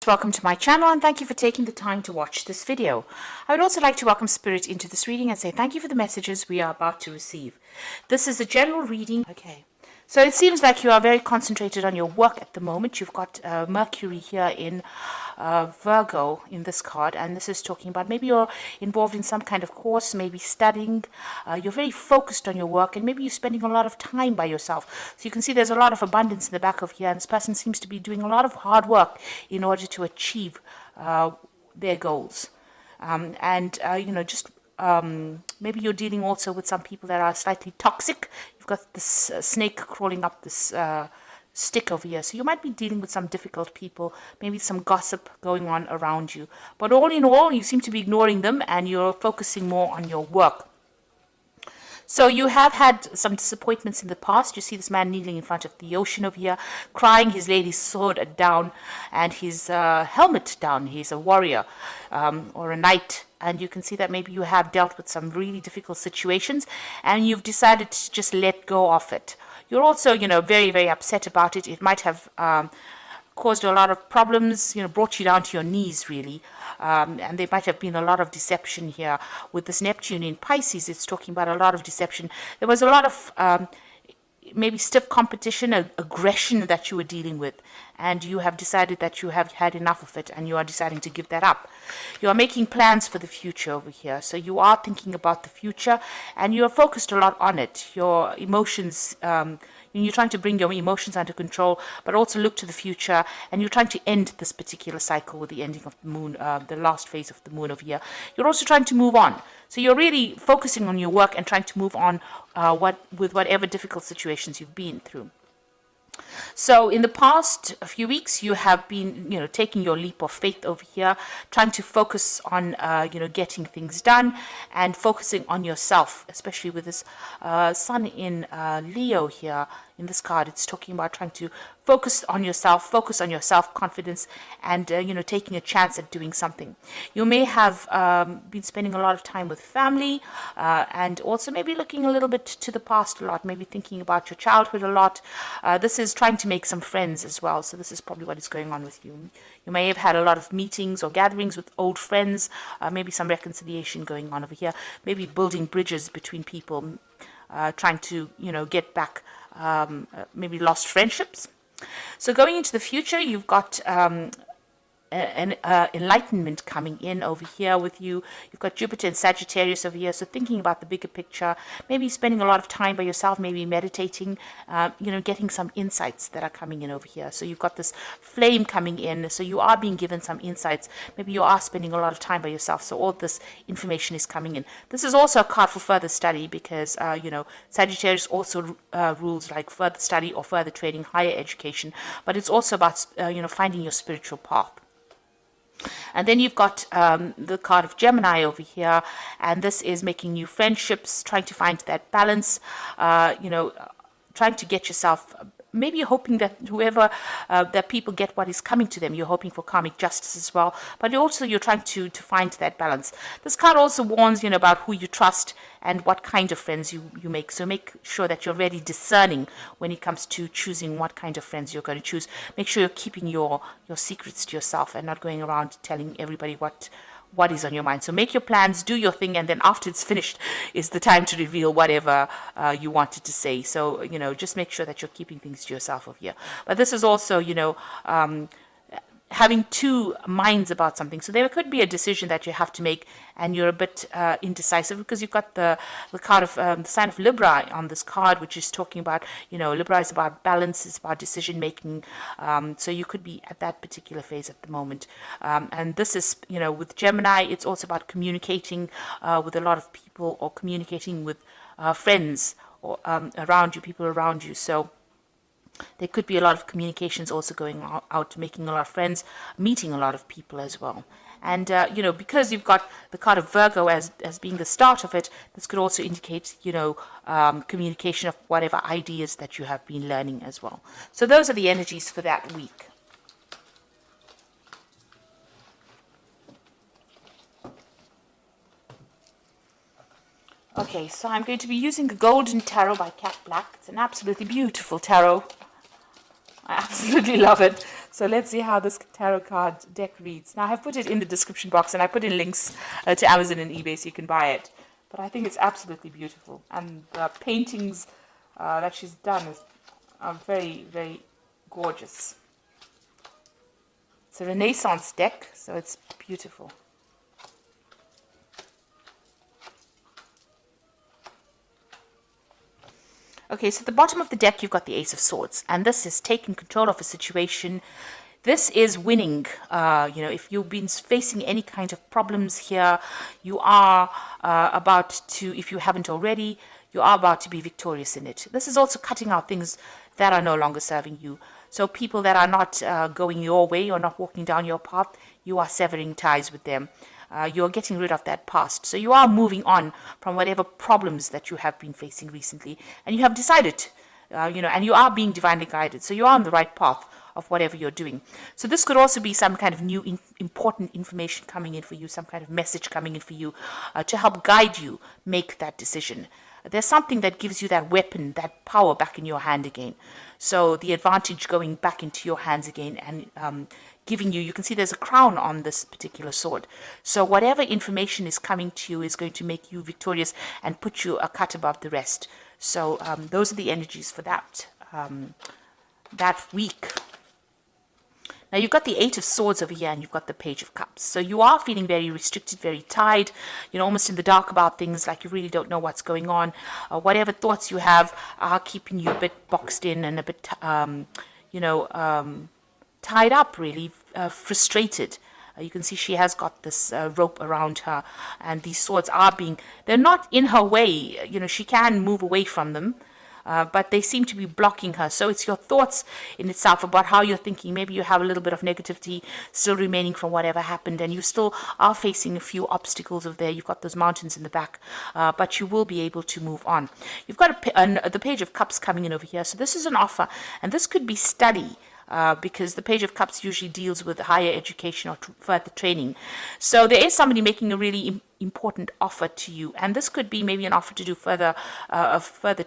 Welcome to my channel and thank you for taking the time to watch this video. I would also like to welcome Spirit into this reading and say thank you for the messages we are about to receive. This is a general reading. Okay, so it seems like you are very concentrated on your work at the moment. You've got Mercury here in Virgo in this card, and this is talking about maybe you're involved in some kind of course, maybe studying. You're very focused on your work, and maybe you're spending a lot of time by yourself. So you can see there's a lot of abundance in the back of here, and this person seems to be doing a lot of hard work in order to achieve their goals. Maybe you're dealing also with some people that are slightly toxic. You've got this snake crawling up this stick over here. So you might be dealing with some difficult people, maybe some gossip going on around you. But all in all, you seem to be ignoring them and you're focusing more on your work. So you have had some disappointments in the past. You see this man kneeling in front of the ocean over here, crying, his lady's sword down and his helmet down. He's a warrior or a knight. And you can see that maybe you have dealt with some really difficult situations and you've decided to just let go of it. You're also, very, very upset about it. It might have caused a lot of problems, brought you down to your knees, really. And there might have been a lot of deception here. With this Neptune in Pisces, it's talking about a lot of deception. There was a lot of maybe stiff competition, aggression that you were dealing with. And you have decided that you have had enough of it and you are deciding to give that up. You are making plans for the future over here. So you are thinking about the future and you are focused a lot on it. Your emotions, you're trying to bring your emotions under control, but also look to the future, and you're trying to end this particular cycle with the ending of the moon, the last phase of the moon over here. You're also trying to move on. So you're really focusing on your work and trying to move on with whatever difficult situations you've been through. So in the past few weeks, you have been, taking your leap of faith over here, trying to focus on, getting things done and focusing on yourself, especially with this sun in Leo here. In this card, it's talking about trying to focus on your self-confidence and, taking a chance at doing something. You may have been spending a lot of time with family and also maybe looking a little bit to the past a lot, maybe thinking about your childhood a lot. This is trying to make some friends as well. So this is probably what is going on with you. You may have had a lot of meetings or gatherings with old friends, maybe some reconciliation going on over here, maybe building bridges between people, trying to, get back maybe lost friendships. So going into the future, you've got an enlightenment coming in over here with you. You've got Jupiter and Sagittarius over here, so thinking about the bigger picture, maybe spending a lot of time by yourself, maybe meditating, getting some insights that are coming in over here. So you've got this flame coming in, so you are being given some insights. Maybe you are spending a lot of time by yourself, so all this information is coming in. This is also a card for further study because, Sagittarius also rules like further study or further training, higher education, but it's also about, finding your spiritual path. And then you've got the card of Gemini over here, and this is making new friendships, trying to find that balance, trying to get yourself, maybe you're hoping that that people get what is coming to them. You're hoping for karmic justice as well, but you're trying to find that balance. This card also warns, about who you trust and what kind of friends you make. So make sure that you're very discerning when it comes to choosing what kind of friends you're going to choose. Make sure you're keeping your secrets to yourself and not going around telling everybody what is on your mind. So make your plans, do your thing, and then after it's finished is the time to reveal whatever you wanted to say. So, just make sure that you're keeping things to yourself over here. But this is also, having two minds about something. So there could be a decision that you have to make and you're a bit indecisive because you've got the card of the sign of Libra on this card, which is talking about, Libra is about balance, it's about decision making. So you could be at that particular phase at the moment. And this is, with Gemini, it's also about communicating with a lot of people or communicating with friends or around you, people around you. So there could be a lot of communications also going out, making a lot of friends, meeting a lot of people as well. And, because you've got the card of Virgo as being the start of it, this could also indicate, communication of whatever ideas that you have been learning as well. So those are the energies for that week. Okay, so I'm going to be using the Golden Tarot by Cat Black. It's an absolutely beautiful tarot. I absolutely love it. So let's see how this tarot card deck reads. Now, I have put it in the description box, and I put in links to Amazon and eBay so you can buy it. But I think it's absolutely beautiful. And the paintings that she's done are very, very gorgeous. It's a Renaissance deck, so it's beautiful. Okay, so at the bottom of the deck, you've got the Ace of Swords, and this is taking control of a situation. This is winning. If you've been facing any kind of problems here, you are about to, if you haven't already, you are about to be victorious in it. This is also cutting out things that are no longer serving you. So people that are not going your way or not walking down your path, you are severing ties with them. You're getting rid of that past. So you are moving on from whatever problems that you have been facing recently. And you have decided, and you are being divinely guided. So you are on the right path of whatever you're doing. So this could also be some kind of new important information coming in for you, some kind of message coming in for you to help guide you make that decision. There's something that gives you that weapon, that power back in your hand again. So the advantage going back into your hands again and giving you can see there's a crown on this particular sword. So whatever information is coming to you is going to make you victorious and put you a cut above the rest. So those are the energies for that week. Now you've got the Eight of Swords over here and you've got the Page of Cups. So you are feeling very restricted, very tied, almost in the dark about things, like you really don't know what's going on. Whatever thoughts you have are keeping you a bit boxed in and a bit, tied up, really, frustrated. You can see she has got this rope around her, and these swords they're not in her way. She can move away from them. But they seem to be blocking her. So it's your thoughts in itself about how you're thinking. Maybe you have a little bit of negativity still remaining from whatever happened, and you still are facing a few obstacles over there. You've got those mountains in the back, but you will be able to move on. You've got the Page of Cups coming in over here. So this is an offer, and this could be study. Because the Page of Cups usually deals with higher education or further training. So there is somebody making a really important offer to you, and this could be maybe an offer to do further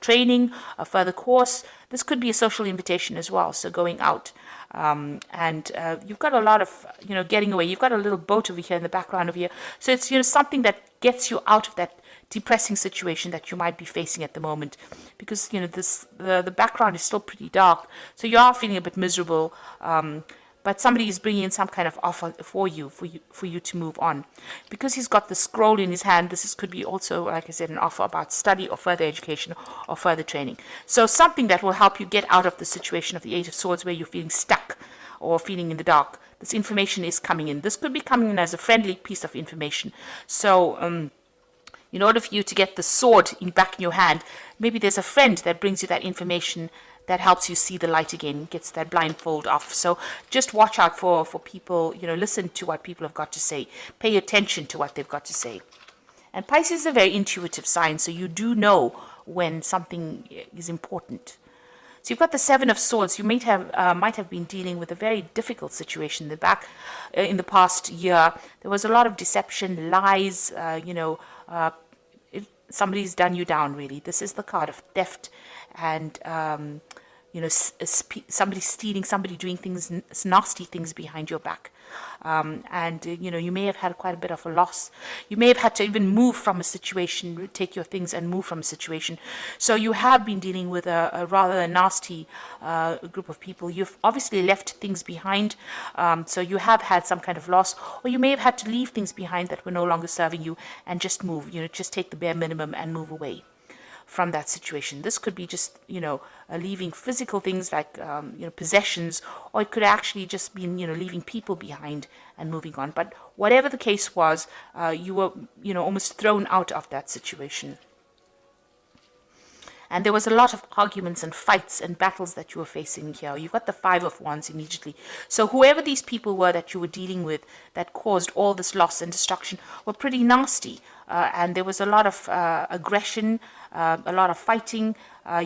training, a further course. This could be a social invitation as well, so going out. And you've got a lot of, getting away. You've got a little boat over here in the background over here. So it's, something that gets you out of that depressing situation that you might be facing at the moment, because the background is still pretty dark, so you are feeling a bit miserable, but somebody is bringing in some kind of offer for you to move on. Because he's got the scroll in his hand, could be also, like I said, an offer about study or further education or further training. So something that will help you get out of the situation of the Eight of Swords where you're feeling stuck or feeling in the dark. This information is coming in. This could be coming in as a friendly piece of information. So in order for you to get the sword back in your hand, maybe there's a friend that brings you that information that helps you see the light again, gets that blindfold off. So just watch out for people, listen to what people have got to say. Pay attention to what they've got to say. And Pisces is a very intuitive sign, so you do know when something is important. So you've got the Seven of Swords. You might have been dealing with a very difficult situation in the past year. There was a lot of deception, lies, somebody's done you down, really. This is the card of theft and, somebody stealing, somebody doing nasty things behind your back. You may have had quite a bit of a loss. You may have had to even move from a situation, take your things and move from a situation. So you have been dealing with a rather nasty group of people. You've obviously left things behind. So you have had some kind of loss, or you may have had to leave things behind that were no longer serving you and just move, just take the bare minimum and move away from that situation. This could be just, leaving physical things like, possessions, or it could actually just be, leaving people behind and moving on. But whatever the case was, you were, almost thrown out of that situation. And there was a lot of arguments and fights and battles that you were facing here. You've got the Five of Wands immediately. So whoever these people were that you were dealing with that caused all this loss and destruction were pretty nasty. And there was a lot of aggression, a lot of fighting.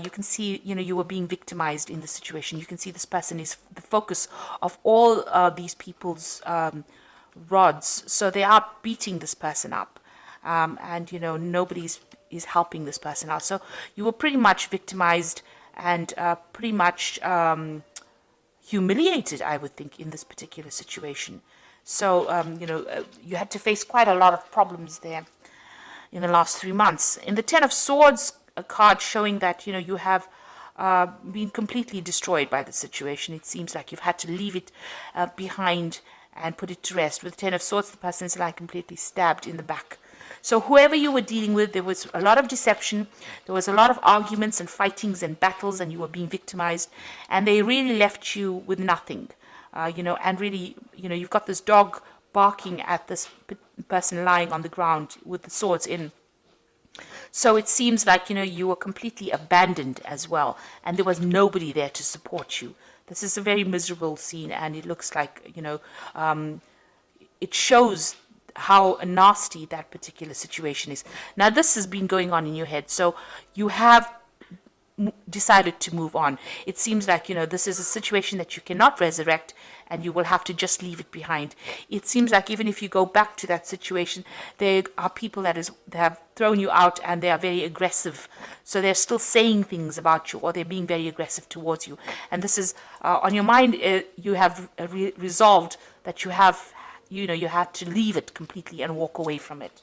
You can see, you were being victimized in the situation. You can see this person is the focus of all these people's rods. So they are beating this person up. And, nobody's is helping this person out. So you were pretty much victimized and pretty much, humiliated, I would think, in this particular situation. So, you had to face quite a lot of problems there in the last 3 months. In the Ten of Swords, a card showing that, you have been completely destroyed by the situation. It seems like you've had to leave it behind and put it to rest. With the Ten of Swords, the person is like completely stabbed in the back. So whoever you were dealing with, there was a lot of deception, there was a lot of arguments and fightings and battles, and you were being victimized, and they really left you with nothing. And really, you've got this dog barking at this person lying on the ground with the swords in. So it seems like, you were completely abandoned as well, and there was nobody there to support you. This is a very miserable scene, and it looks like, it shows how nasty that particular situation is. Now, this has been going on in your head, so you have decided to move on. It seems like, this is a situation that you cannot resurrect, and you will have to just leave it behind. It seems like even if you go back to that situation, there are people that have thrown you out, and they are very aggressive. So they're still saying things about you, or they're being very aggressive towards you. And this is on your mind. You have resolved that you have, you had to leave it completely and walk away from it.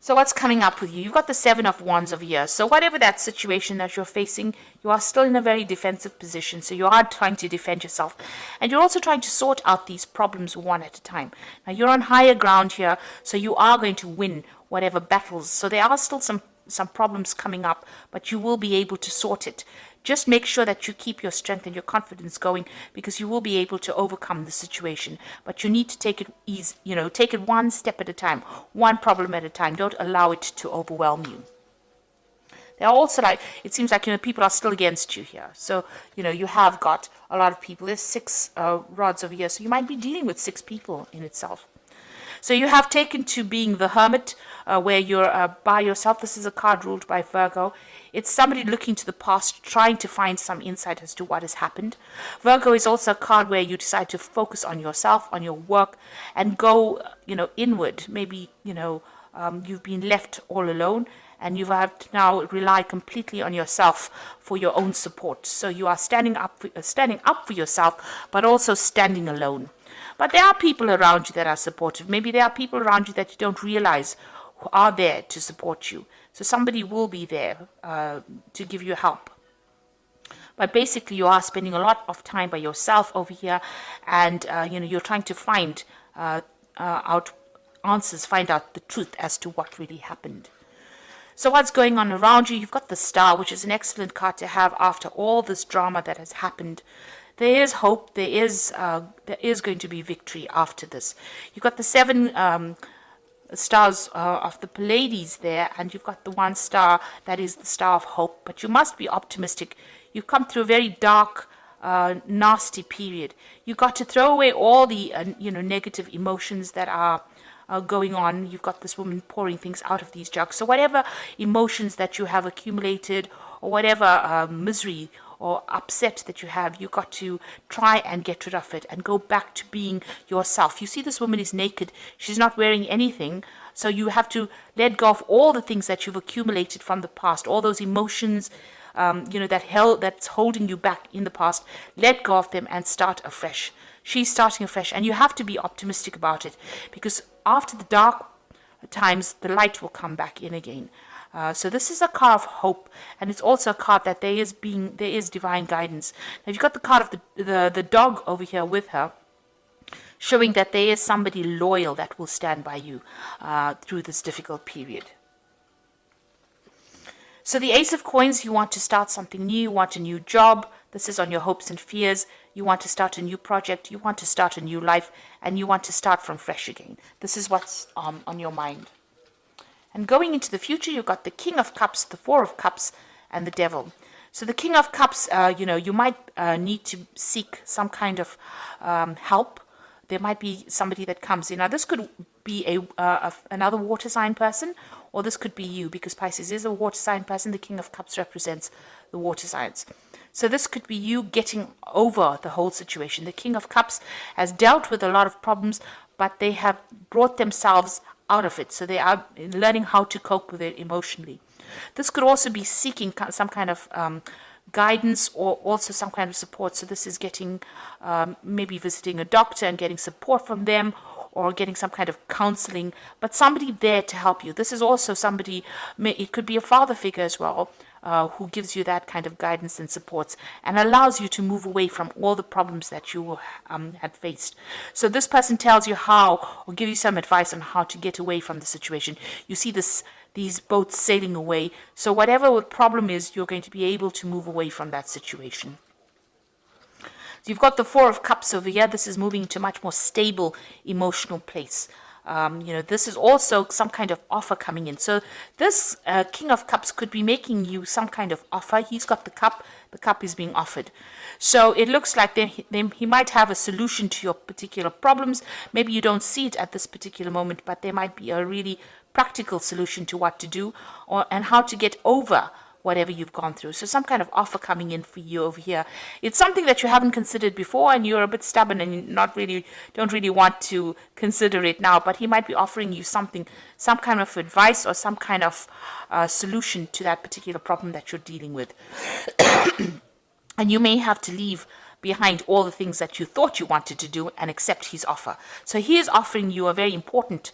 So what's coming up with you? You've got the Seven of Wands over here. So whatever that situation that you're facing, you are still in a very defensive position. So you are trying to defend yourself. And you're also trying to sort out these problems one at a time. Now, you're on higher ground here, so you are going to win whatever battles. So there are still some problems coming up, but you will be able to sort it. Just make sure that you keep your strength and your confidence going, because you will be able to overcome the situation. But you need to take it easy, take it one step at a time, one problem at a time. Don't allow it to overwhelm you. There are also, it seems like, people are still against you here. So, you have got a lot of people. There's 6 rods over here, so you might be dealing with 6 people in itself. So you have taken to being the hermit, where you're by yourself. This is a card ruled by Virgo. It's somebody looking to the past, trying to find some insight as to what has happened. Virgo is also a card where you decide to focus on yourself, on your work, and go, inward. Maybe, you've been left all alone, and you have to now rely completely on yourself for your own support. So you are standing up for yourself, but also standing alone. But there are people around you that are supportive. Maybe there are people around you that you don't realize who are there to support you. So somebody will be there to give you help. But basically, you are spending a lot of time by yourself over here, and you're trying to find out answers, find out the truth as to what really happened. So what's going on around you? You've got the Star, which is an excellent card to have after all this drama that has happened. There is hope. There is going to be victory after this. You've got the 7 stars of the Pleiades there, and you've got the 1 star that is the star of hope. But you must be optimistic. You've come through a very dark, nasty period. You've got to throw away all the negative emotions that are going on. You've got this woman pouring things out of these jugs. So whatever emotions that you have accumulated, or whatever misery or upset that you have, you've got to try and get rid of it and go back to being yourself. You see, this woman is naked. She's not wearing anything. So you have to let go of all the things that you've accumulated from the past, all those emotions, that's holding you back in the past. Let go of them and start afresh. She's starting afresh, and you have to be optimistic about it, because after the dark times, the light will come back in again. So this is a card of hope, and it's also a card that there is divine guidance. Now, you've got the card of the dog over here with her, showing that there is somebody loyal that will stand by you through this difficult period. So the Ace of Coins, you want to start something new, you want a new job. This is on your hopes and fears. You want to start a new project, you want to start a new life, and you want to start from fresh again. This is what's on your mind. And going into the future, you've got the King of Cups, the 4 of Cups, and the Devil. So the King of Cups, you might need to seek some kind of help. There might be somebody that comes in. Now, this could be another water sign person, or this could be you, because Pisces is a water sign person. The King of Cups represents the water signs. So this could be you getting over the whole situation. The King of Cups has dealt with a lot of problems, but they have brought themselves out of it. So they are learning how to cope with it emotionally. This could also be seeking some kind of guidance or also some kind of support. So this is getting, maybe visiting a doctor and getting support from them, or getting some kind of counseling, but somebody there to help you. This is also somebody, it could be a father figure as well, who gives you that kind of guidance and supports and allows you to move away from all the problems that you had faced. So this person tells you how, or give you some advice on how to get away from the situation. You see these boats sailing away. So whatever the problem is, you're going to be able to move away from that situation. So you've got the Four of Cups over here. This is moving to a much more stable emotional place. This is also some kind of offer coming in. So this King of Cups could be making you some kind of offer. He's got the cup is being offered. So it looks like he might have a solution to your particular problems. Maybe you don't see it at this particular moment, but there might be a really practical solution to what to do and how to get over whatever you've gone through. So some kind of offer coming in for you over here. It's something that you haven't considered before, and you're a bit stubborn and don't really want to consider it now, but he might be offering you something, some kind of advice or some kind of solution to that particular problem that you're dealing with. And you may have to leave behind all the things that you thought you wanted to do and accept his offer. So he is offering you a very important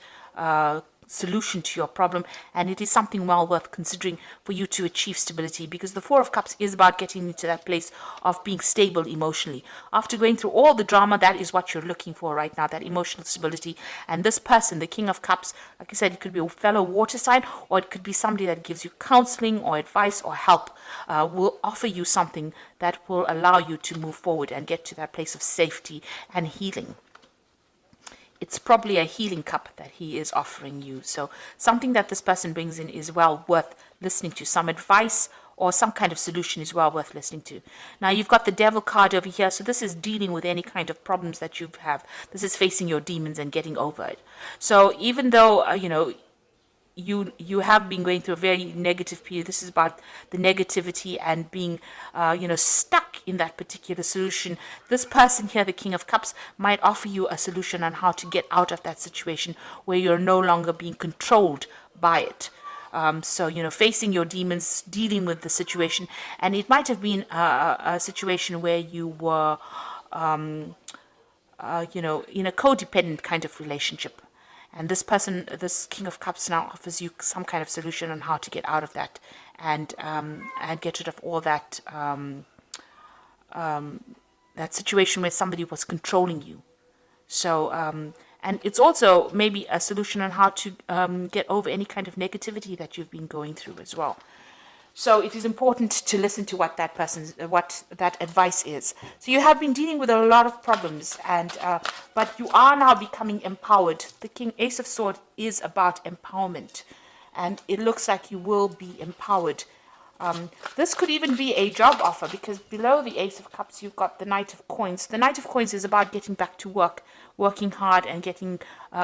solution to your problem, and it is something well worth considering for you to achieve stability, because the Four of Cups is about getting into that place of being stable emotionally. After going through all the drama, that is what you're looking for right now, that emotional stability. And this person, the King of Cups, like I said, it could be a fellow water sign, or it could be somebody that gives you counseling or advice or help, will offer you something that will allow you to move forward and get to that place of safety and healing. It's probably a healing cup that he is offering you. So something that this person brings in is well worth listening to. Some advice or some kind of solution is well worth listening to. Now you've got the Devil card over here. So this is dealing with any kind of problems that you have. This is facing your demons and getting over it. So even though, you have been going through a very negative period. This is about the negativity and being, stuck in that particular solution. This person here, the King of Cups, might offer you a solution on how to get out of that situation where you're no longer being controlled by it. Facing your demons, dealing with the situation. And it might have been a situation where you were, in a codependent kind of relationship. And this person, this King of Cups, now offers you some kind of solution on how to get out of that and get rid of all that that situation where somebody was controlling you. So, and it's also maybe a solution on how to get over any kind of negativity that you've been going through as well. So it is important to listen to what that advice is. So you have been dealing with a lot of problems, but you are now becoming empowered. The Ace of Swords is about empowerment, and it looks like you will be empowered. This could even be a job offer, because below the Ace of Cups you've got the Knight of Coins. The Knight of Coins is about getting back to work, working hard and getting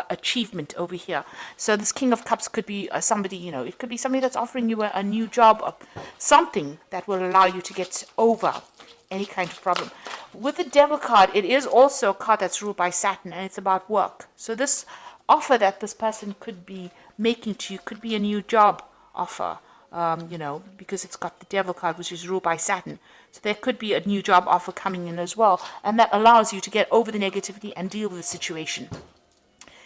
achievement over here. So this King of Cups could be somebody, it could be somebody that's offering you a new job, or something that will allow you to get over any kind of problem. With the Devil card, it is also a card that's ruled by Saturn, and it's about work. So this offer that this person could be making to you could be a new job offer. Because it's got the Devil card, which is ruled by Saturn. So there could be a new job offer coming in as well, and that allows you to get over the negativity and deal with the situation.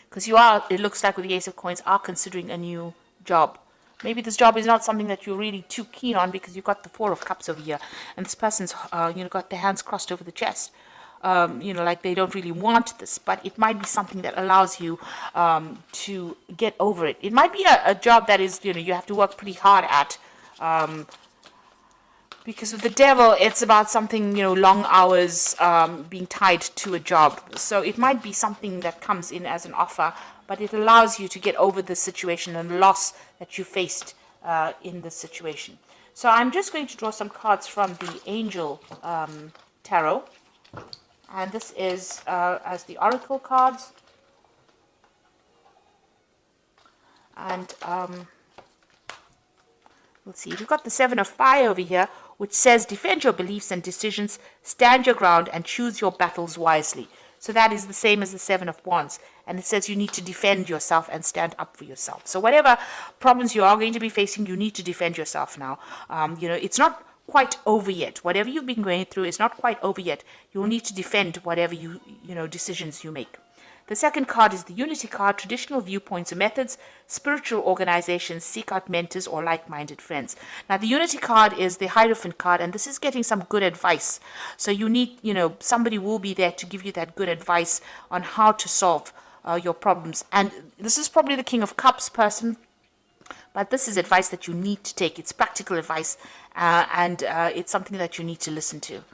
Because it looks like with the Ace of Coins, are considering a new job. Maybe this job is not something that you're really too keen on, because you've got the Four of Cups over here, and this person's, got their hands crossed over the chest. Like they don't really want this, but it might be something that allows you to get over it. It might be a job that is, you have to work pretty hard at, because with the Devil, it's about something, long hours, being tied to a job. So it might be something that comes in as an offer, but it allows you to get over the situation and loss that you faced in this situation. So I'm just going to draw some cards from the Angel Tarot. And this is as the Oracle cards. And let's see, we've got the Seven of Fire over here, which says, defend your beliefs and decisions, stand your ground, and choose your battles wisely. So that is the same as the Seven of Wands. And it says you need to defend yourself and stand up for yourself. So whatever problems you are going to be facing, you need to defend yourself now. It's not quite over yet. Whatever you've been going through is not quite over yet. You'll need to defend whatever decisions you make. The second card is the Unity card, traditional viewpoints or methods, spiritual organizations, seek out mentors or like-minded friends. Now, the Unity card is the Hierophant card, and this is getting some good advice. So you need, somebody will be there to give you that good advice on how to solve your problems. And this is probably the King of Cups person, but this is advice that you need to take. It's practical advice, and it's something that you need to listen to.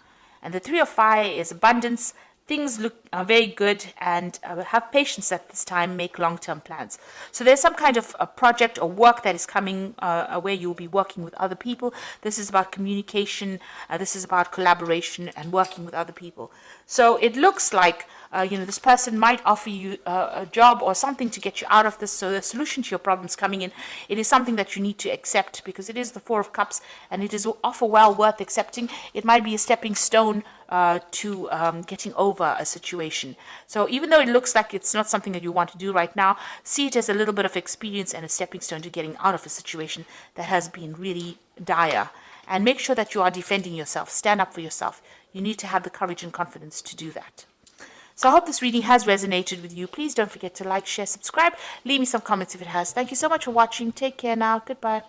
And the Three of Fire is abundance. Things look very good, and have patience at this time. Make long-term plans. So there's some kind of a project or work that is coming where you'll be working with other people. This is about communication. This is about collaboration and working with other people. So it looks like this person might offer you a job or something to get you out of this. So the solution to your problems coming in, it is something that you need to accept, because it is the Four of Cups, and it is offer well worth accepting. It might be a stepping stone to getting over a situation. So even though it looks like it's not something that you want to do right now, see it as a little bit of experience and a stepping stone to getting out of a situation that has been really dire. And make sure that you are defending yourself. Stand up for yourself. You need to have the courage and confidence to do that. So I hope this reading has resonated with you. Please don't forget to like, share, subscribe. Leave me some comments if it has. Thank you so much for watching. Take care now. Goodbye.